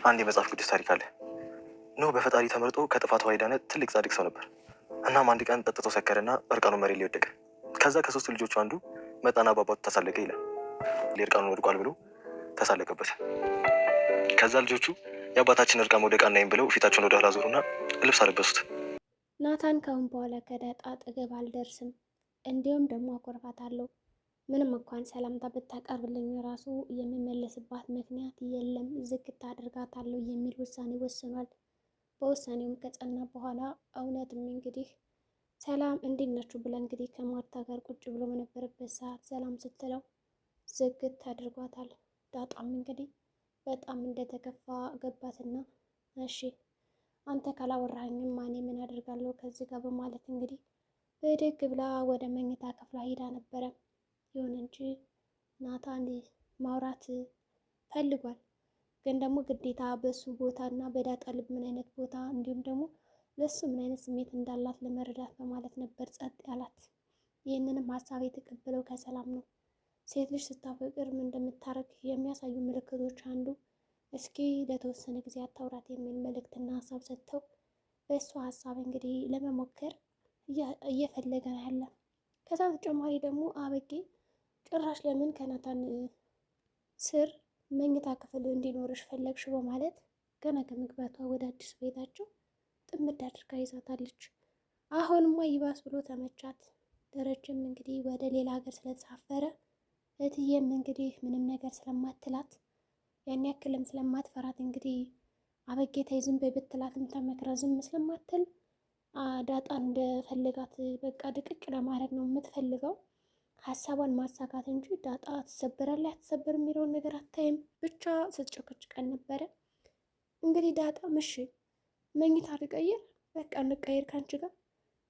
አንድ የመጽሐፍ ቅዱስ ታሪክ አለ። ኖህ በፈጣሪ ተመርጦ ከጥፋት ውሃ የዳነ ትልቅ ጻድቅ ሰው ነበር። እናም አንድ ቀን ጠጥቶ ሰከረና እርቃኑን መሬት ላይ ወደቀ። ከዛ ከሶስቱ ልጆቹ አንዱ መጣና በአባቱ ተሳለቀ ይላል። እርቃኑን ወድቋል ብሎ ተሳለቀበት። ከዛ ልጆቹ የአባታችን እርቃን መውደቅ አናይም ብለው ፊታቸውን ወደ ኋላ ዞሩና ልብስ አለበሱት። ናታን ካሁን በኋላ ከዳጣ አጠገብ አልደርስም፣ እንዲሁም ደግሞ አኮርፋታለሁ። ምንም እንኳን ሰላምታ ብታቀርብልኝ ራሱ የምመለስባት ምክንያት የለም፣ ዝግት አድርጋታለሁ የሚል ውሳኔ ወስኗል። በውሳኔውም ከጸና በኋላ እውነትም እንግዲህ ሰላም እንዴት ናችሁ ብላ እንግዲህ ከማርታ ጋር ቁጭ ብሎ በነበረበት ሰዓት ሰላም ስትለው ዝግት አድርጓታል። ዳጣም እንግዲህ በጣም እንደተከፋ ገባትና እሺ አንተ ካላወራኸኝም ማኔ ምን አድርጋለሁ ከዚህ ጋር በማለት እንግዲህ ብድግ ብላ ወደ መኝታ ክፍሏ ሄዳ ነበረ። ይሁን እንጂ ናታን ማውራት ፈልጓል፣ ግን ደግሞ ግዴታ በሱ ቦታ እና በዳጣ ልብ ምን አይነት ቦታ እንዲሁም ደግሞ ለሱ ምን አይነት ስሜት እንዳላት ለመረዳት በማለት ነበር ጸጥ ያላት። ይህንንም ሀሳብ የተቀበለው ከሰላም ነው። ሴት ልጅ ስታፈቅር ምን እንደምታረግ የሚያሳዩ ምልክቶች አንዱ እስኪ ለተወሰነ ጊዜ አታውራት የሚል መልእክትና ሀሳብ ሰጥተው በእሱ ሀሳብ እንግዲህ ለመሞከር እየፈለገ ነው ያለ። ከዛ ተጨማሪ ደግሞ አበጌ ጭራሽ ለምን ከናታን ስር መኝታ ክፍል እንዲኖርሽ ፈለግሽ በማለት ገና ከመግባቷ ወደ አዲስ ቤታቸው ጥምድ አድርጋ ይዛታለች። አሁንማ ይባስ ብሎ ተመቻት። ደረጀም እንግዲህ ወደ ሌላ ሀገር ስለተሳፈረ እትዬም እንግዲህ ምንም ነገር ስለማትላት ያን ያክልም ስለማትፈራት እንግዲህ አበጌ ተይ ዝም በይ ብትላትም ተመክራ ዝም ስለማትል ዳጣን እንደፈለጋት በቃ ድቅቅ ለማድረግ ነው የምትፈልገው፣ ሀሳቧን ማሳካት እንጂ ዳጣ ትሰበራለች አትሰበር የሚለውን ነገር አታይም። ብቻ ስትጨቀጭቀን ነበረ። እንግዲህ ዳጣ ምሽ መኝታ ልቀይር፣ በቃ እንቀይር ካንቺ ጋር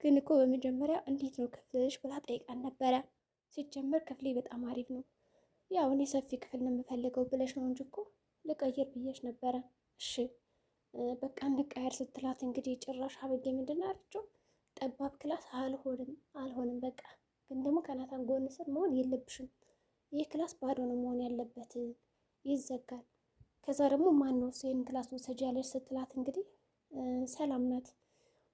ግን እኮ በመጀመሪያ እንዴት ነው ክፍልሽ ብላ ጠይቃን ነበረ። ሲጀመር ክፍሌ በጣም አሪፍ ነው፣ ያው እኔ ሰፊ ክፍል ነው የምፈልገው ብለሽ ነው እንጂ እኮ ልቀይር ብዬሽ ነበረ። እሺ በቃ እንቀየር ስትላት እንግዲህ ጭራሽ አበጌ ምንድን አለችው? ጠባብ ክላስ አልሆንም በቃ ግን ደግሞ ከናታን ጎን ስር መሆን የለብሽም፣ ይህ ክላስ ባዶ ነው መሆን ያለበት፣ ይዘጋል። ከዛ ደግሞ ማነው ይህን ክላስ ውሰጅ ያለች ስትላት እንግዲህ ሰላም ናት።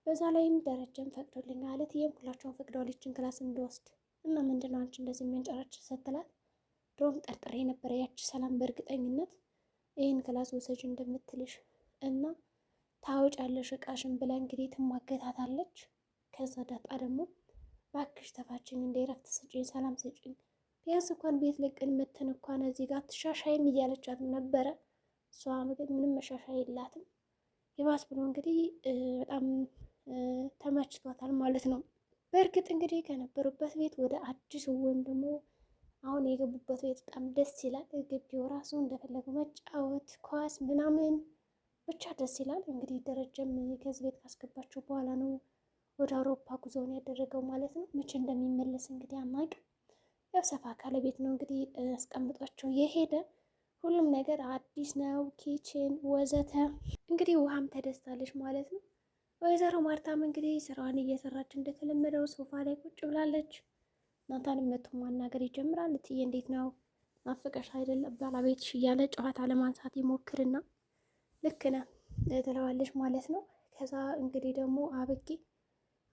በዛ ላይም ደረጀም ፈቅዶልኝ አለት ይህም ሁላቸውን ፈቅደዋል ይችን ክላስ እንድወስድ እና ምንድነው አንቺ እንደዚህ የሚያንጨራች ስትላት ድሮም ጠርጥሬ ነበረ ያቺ ሰላም በእርግጠኝነት ይህን ክላስ ውሰጅ እንደምትልሽ እና ታወጫለሽ እቃሽን ብላ እንግዲህ ትሟገታታለች። ከዛ ዳጣ ደግሞ ባክሽ ተፋችኝ እንደ ረፍት ስጭኝ፣ ሰላም ስጭኝ፣ ቢያንስ እንኳን ቤት ለቅን መተን እንኳን እዚህ ጋር ትሻሻይም እያለቻት ነበረ። እሷ ምግብ ምንም መሻሻይ የላትም። ይባስ ብሎ እንግዲህ በጣም ተመችቷታል ማለት ነው። በእርግጥ እንግዲህ ከነበሩበት ቤት ወደ አዲሱ ወይም ደግሞ አሁን የገቡበት ቤት በጣም ደስ ይላል። ግቢው ራሱ እንደፈለገው መጫወት ኳስ ምናምን ብቻ ደስ ይላል። እንግዲህ ደረጀም ከዚህ ቤት ካስገባቸው በኋላ ነው ወደ አውሮፓ ጉዞውን ያደረገው ማለት ነው። መቼ እንደሚመለስ እንግዲህ አናውቅም። ያው ሰፋ ካለ ቤት ነው እንግዲህ አስቀምጧቸው የሄደ። ሁሉም ነገር አዲስ ነው፣ ኪችን ወዘተ። እንግዲህ ውሃም ተደስታለች ማለት ነው። ወይዘሮ ማርታም እንግዲህ ስራዋን እየሰራች እንደተለመደው ሶፋ ላይ ቁጭ ብላለች። ናታንም መቶ ማናገር ይጀምራል። እትዬ እንዴት ነው ናፍቀሽ አይደለም ባለቤትሽ እያለ ጨዋታ ለማንሳት ይሞክርና ልክ ነህ ትለዋለች ማለት ነው። ከዛ እንግዲህ ደግሞ አበጌ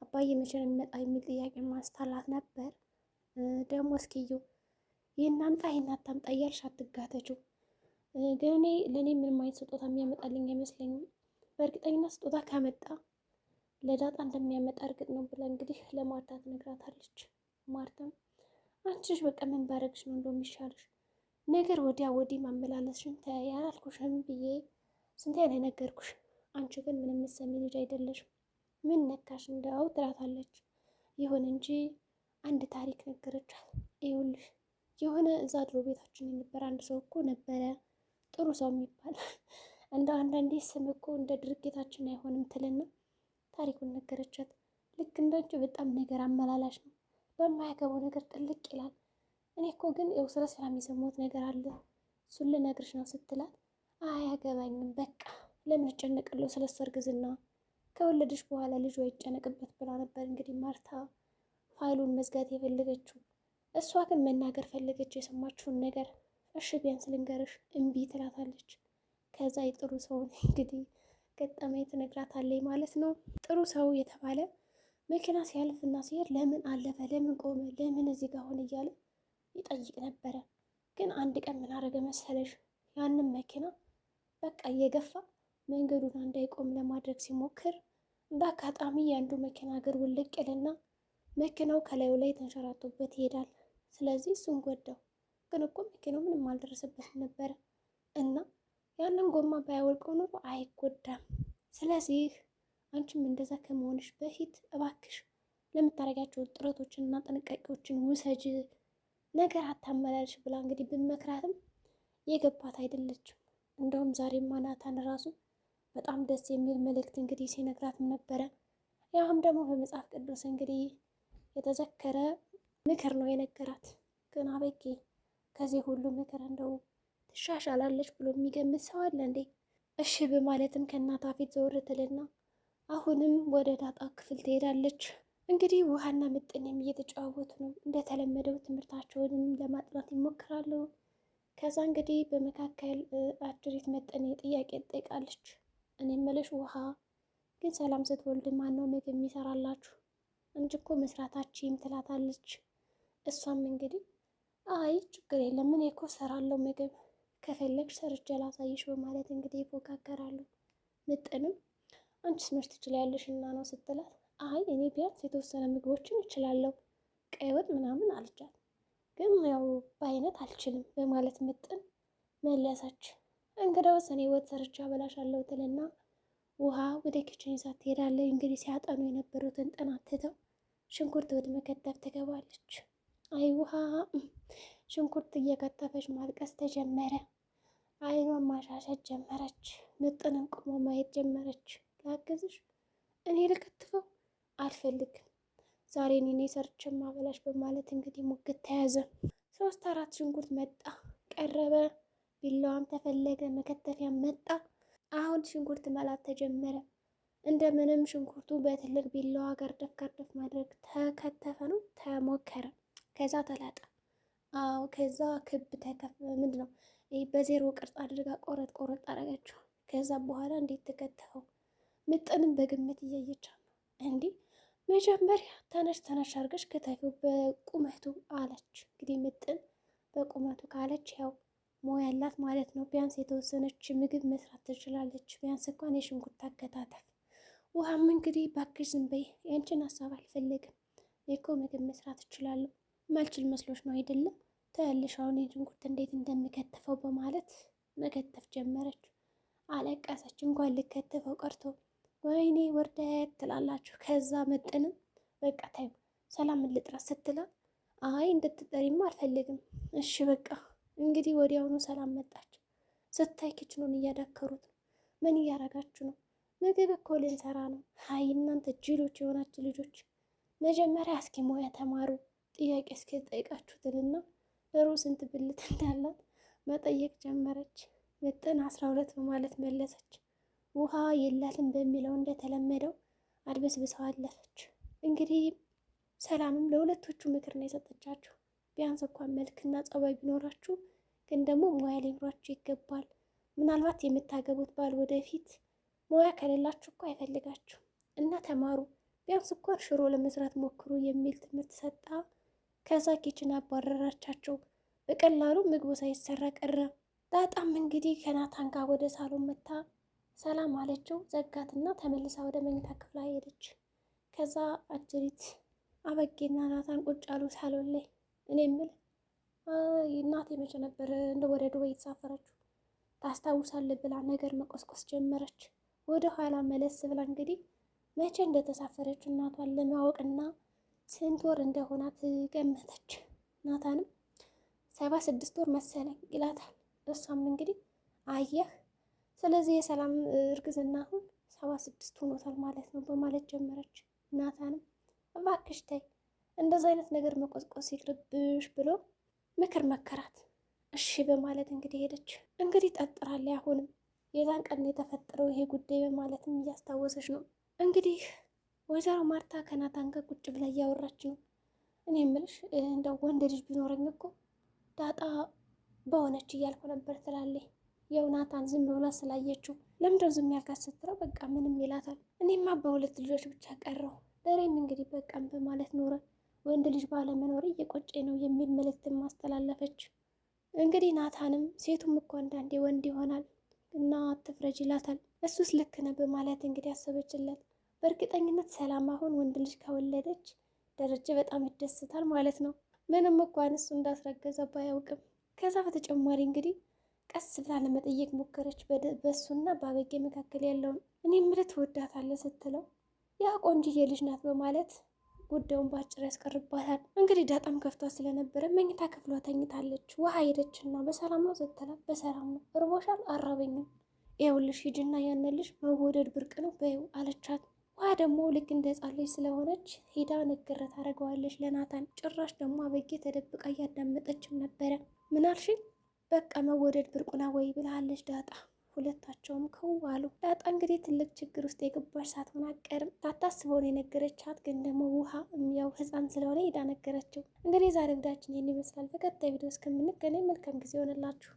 አባዬ መቼ ነው የሚመጣ የሚል ጥያቄ ማንስታላት ነበር። ደግሞ እስኪዩ ይህን አምጣ ይህን አታምጣ እያልሽ አትጋተችው። ግን እኔ ለእኔ ምንም አይነት ስጦታ የሚያመጣልኝ አይመስለኝም። በእርግጠኝነት ስጦታ ካመጣ ለዳጣ እንደሚያመጣ እርግጥ ነው ብላ እንግዲህ ለማርታ ትነግራታለች። ማርታም አንቺሽ በቃ ምን ባረግሽ ነው እንደው የሚሻልሽ ነገር ወዲያ ወዲህ ማመላለስሽን ያላልኩሽም ብዬ ስንት ያለ ነገርኩሽ። አንቺ ግን ምንም የምትሰሚ ልጅ አይደለሽም። ምን ነካሽ እንደው ትላታለች። ይሁን እንጂ አንድ ታሪክ ነገረቻት። ይኸውልሽ የሆነ እዛ ድሮ ቤታችን የነበረ አንድ ሰው እኮ ነበረ ጥሩ ሰው የሚባል እንደ አንዳንዴ ስም እኮ እንደ ድርጊታችን አይሆንም ትልና ታሪኩን ነገረቻት። ልክ እንዳንቺ በጣም ነገር አመላላሽ ነው፣ በማያገባው ነገር ጥልቅ ይላል። እኔ እኮ ግን ያው ስለ ሰላም የሰማሁት ነገር አለ እሱን ልነግርሽ ነው ስትላት አያገባኝም በቃ ለምን እጨነቃለሁ ስለ እሱ እርግዝና ከወለደች በኋላ ልጇ ይጨነቅበት ብላ ነበር እንግዲህ ማርታ ፋይሉን መዝጋት የፈለገችው። እሷ ግን መናገር ፈለገች የሰማችውን ነገር። እሺ ቢያንስ ልንገርሽ እምቢ ትላታለች። ከዛ የጥሩ ሰውን እንግዲህ ገጠመኝ ትነግራታለች ማለት ነው። ጥሩ ሰው የተባለ መኪና ሲያልፍና ሲሄድ ለምን አለፈ፣ ለምን ቆመ፣ ለምን እዚህ ጋር ሆነ እያለ ይጠይቅ ነበረ። ግን አንድ ቀን ምን አደረገ መሰለሽ? ያንን መኪና በቃ እየገፋ መንገዱን እንዳይቆም ለማድረግ ሲሞክር በአጋጣሚ የአንዱ መኪና እግር ውልቅ ይልና መኪናው ከላዩ ላይ ተንሸራቶበት ይሄዳል። ስለዚህ እሱን ጎዳው። ግን እኮ መኪናው ምንም አልደረሰበትም ነበረ እና ያንን ጎማ ባያወልቀው ኑሮ አይጎዳም። ስለዚህ አንቺም እንደዛ ከመሆንሽ በፊት እባክሽ ለምታደርጋቸው ጥረቶችንና ጥንቃቄዎችን ውሰጅ፣ ነገር አታመላልሽ ብላ እንግዲህ ብመክራትም የገባት አይደለችም። እንደውም ዛሬማ ናታን ራሱ በጣም ደስ የሚል መልእክት እንግዲህ ሲነግራትም ነበረ። ያውም ደግሞ በመጽሐፍ ቅዱስ እንግዲህ የተዘከረ ምክር ነው የነገራት። ግን አበጌ ከዚህ ሁሉ ምክር እንደው ትሻሻላለች ብሎ የሚገምት ሰው አለ እንዴ? እሺ በማለትም ከእናቷ ፊት ዘወር ትልና አሁንም ወደ ዳጣ ክፍል ትሄዳለች። እንግዲህ ውሃና ምጥንም እየተጫወቱ ነው። እንደተለመደው ትምህርታቸውንም ለማጥናት ይሞክራሉ። ከዛ እንግዲህ በመካከል አድሪት መጠን ጥያቄ ትጠይቃለች። እኔ የምልሽ ውሃ ግን ሰላም ስትወልድ ማን ነው ምግብ የሚሰራላችሁ? እንጂ እኮ መስራታችሁም ትላታለች። እሷም እንግዲህ አይ ችግር የለም እኔ እኮ ሰራለሁ ምግብ ከፈለግሽ ሰርቼ ላሳይሽ በማለት እንግዲህ ይፎካከራሉ። ምጥንም አንቺስ መች ትችላለሽ እና ነው ስትላት፣ አይ እኔ ቢያንስ የተወሰነ ምግቦችን እችላለሁ ቀይ ወጥ ምናምን አልቻት፣ ግን ያው በአይነት አልችልም በማለት ምጥን መለሰች። እንግዳውስ እኔ ወጥ ሰርቼ አበላሻለሁ ትልና ውሃ ወደ ኪችን ይዛት ትሄዳለች። እንግዲህ ሲያጠኑ የነበሩትን ጥናት ትተው ሽንኩርት ወደ መከተፍ ትገባለች። አይ ውሃ ሽንኩርት እየከተፈች ማልቀስ ተጀመረ። አይኗን ማሻሸት ጀመረች። ምጥንም ቆሞ ማየት ጀመረች። ላግዝሽ? እኔ ልከትፈው አልፈልግም፣ ዛሬ እኔ ሰርቼ ማበላሽ በማለት እንግዲህ ሙግት ተያዘ። 3-4 ሽንኩርት መጣ ቀረበ። ቢላዋም ተፈለገ፣ መከተፊያ መጣ። አሁን ሽንኩርት መላጥ ተጀመረ። እንደምንም ሽንኩርቱ በትልቅ ቢላዋ ገርደፍ ገርደፍ ማድረግ ተከተፈ ነው ተሞከረ። ከዛ ተላጠ። አዎ ከዛ ክብ ምንድን ነው በዜሮ ቅርጽ አድርጋ ቆረጥ ቆረጥ አደረገችው። ከዛ በኋላ እንዴት ተከተፈው? ምጥንም በግምት እያየች ነው። እንዲህ መጀመሪያ ተነሽ ተነሽ አድርገሽ ከተፊው በቁመቱ አለች። እንግዲህ ምጥን በቁመቱ ካለች ያው ሞያ ያላት ማለት ነው። ቢያንስ የተወሰነች ምግብ መስራት ትችላለች። ቢያንስ እንኳን የሽንኩርት አከታተፍ። ውሃም እንግዲህ ባክሽ ዝም በይ፣ ያንቺን ሀሳብ አልፈልግም፣ እኔ እኮ ምግብ መስራት እችላለሁ። ማልችል መስሎች ነው አይደለም? ታያለሽ አሁን የሽንኩርት እንዴት እንደምከተፈው በማለት መከተፍ ጀመረች። አለቀሰች። እንኳን ልከተፈው ቀርቶ ወይኔ ወርደት ትላላችሁ። ከዛ ምጥንም በቃ ታዩ ሰላም ልጥራት ስትላት አይ እንድትጠሪማ አልፈልግም፣ እሺ በቃ እንግዲህ ወዲያውኑ ሰላም መጣች። ስታይ ኪችኑን እያዳከሩት ነው። ምን እያረጋችሁ ነው? ምግብ እኮ ልንሰራ ነው። ሀይ እናንተ ጅሎች የሆናችሁ ልጆች መጀመሪያ እስኪ ሙያ ተማሩ፣ ጥያቄ እስኪ ጠይቃችሁትንና ዶሮ ስንት ብልት እንዳላት መጠየቅ ጀመረች። ምጥን 12 በማለት መለሰች። ውሃ የላትም በሚለው እንደተለመደው አድበስብሰው አለፈች። እንግዲህ ሰላምም ለሁለቶቹ ምክር ነው የሰጠቻቸው። ቢያንስ እንኳን መልክና ጸባይ ቢኖራችሁ ግን ደግሞ ሙያ ሊኖራችሁ ይገባል። ምናልባት የምታገቡት ባል ወደፊት ሙያ ከሌላችሁ እኮ አይፈልጋችሁ እና ተማሩ፣ ቢያንስ እንኳን ሽሮ ለመስራት ሞክሩ የሚል ትምህርት ሰጣ። ከዛ ኪችን አባረራቻቸው። በቀላሉ ምግቡ ሳይሰራ ቀረ። ዳጣም እንግዲህ ከናታን ጋር ወደ ሳሎን መታ ሰላም አለችው። ዘጋትና ተመልሳ ወደ መኝታ ክፍላ ሄደች። ከዛ አጅሪት አበጌና ናታን ቁጭ አሉ ሳሎን ላይ። እኔ የምልህ እናቴ መቼ ነበር እንደ ወደ ዱባይ የተሳፈረችው ታስታውሳለህ ብላ ነገር መቆስቆስ ጀመረች። ወደ ኋላ መለስ ብላ እንግዲህ መቼ እንደተሳፈረች እናቷን ለማወቅና ስንት ወር እንደሆናት ገመተች። ናታንም 76 ወር መሰለኝ ይላታል። እሷም እንግዲህ አየህ፣ ስለዚህ የሰላም እርግዝና አሁን 76 ሆኖታል ማለት ነው በማለት ጀመረች። ናታንም እባክሽ ተይ እንደዛ አይነት ነገር መቆስቆስ ይቅርብሽ ብሎ ምክር መከራት። እሺ በማለት እንግዲህ ሄደች። እንግዲህ ጠርጥራለች። አሁንም የዛን ቀን የተፈጠረው ይሄ ጉዳይ በማለትም እያስታወሰች ነው። እንግዲህ ወይዘሮ ማርታ ከናታን ጋር ቁጭ ብላ እያወራች ነው። እኔ የምልሽ እንደው ወንድ ልጅ ቢኖረኝ እኮ ዳጣ በሆነች እያልኩ ነበር ትላለች። ያው ናታን ዝም ብላ ስላየችው ለምንድነው ዝም ያልካት ስትለው በቃ ምንም ይላታል። እኔማ በሁለት ልጆች ብቻ ቀረሁ ደሬም እንግዲህ በቃም በማለት ኖረ። ወንድ ልጅ ባለመኖር እየቆጨ ነው የሚል መልእክትን ማስተላለፈች። እንግዲህ ናታንም ሴቱም እኮ አንዳንዴ ወንድ ይሆናል እና አትፍረጅ ይላታል። እሱስ ልክ ነህ በማለት እንግዲህ አሰበችለት። በእርግጠኝነት ሰላም አሁን ወንድ ልጅ ከወለደች ደረጀ በጣም ይደስታል ማለት ነው። ምንም እንኳን እሱ እንዳስረገዘ ባያውቅም። ከዛ በተጨማሪ እንግዲህ ቀስ ብላ ለመጠየቅ ሞከረች በእሱና በአበጌ መካከል ያለውን። እኔ ምልህ ትወዳታለህ ስትለው ያ ቆንጅዬ ልጅ ናት በማለት ጉዳዩን በአጭር ያስቀርባታል። እንግዲህ ዳጣም ከፍቷ ስለነበረ መኝታ ክፍሏ ተኝታለች። ውሃ ሄደችና በሰላም ነው ስትላት በሰላም ነው። እርቦሻል? አራበኝም። ይኸውልሽ ሂጂና ያንን ልጅ መወደድ ብርቅ ነው በይው አለቻት። ውሃ ደግሞ ልክ እንደ ሕፃን ልጅ ስለሆነች ሄዳ ንግር ታደርገዋለች ለናታን። ጭራሽ ደግሞ አበጌ ተደብቃ እያዳመጠችም ነበረ። ምን አልሽኝ? በቃ መወደድ ብርቁና ወይ ብላለች ዳጣ። ሁለታቸውም ከዋሉ። ዳጣ እንግዲህ ትልቅ ችግር ውስጥ የገባች ሳትሆን አትቀርም። ሳታስበውን የነገረቻት ግን ደግሞ ውሃ ያው ሕፃን ስለሆነ ሄዳ ነገረችው። እንግዲህ ዛሬ ቪዲዮአችን ይህን ይመስላል። በቀጣይ ቪዲዮ እስከምንገናኝ መልካም ጊዜ ይሆንላችሁ።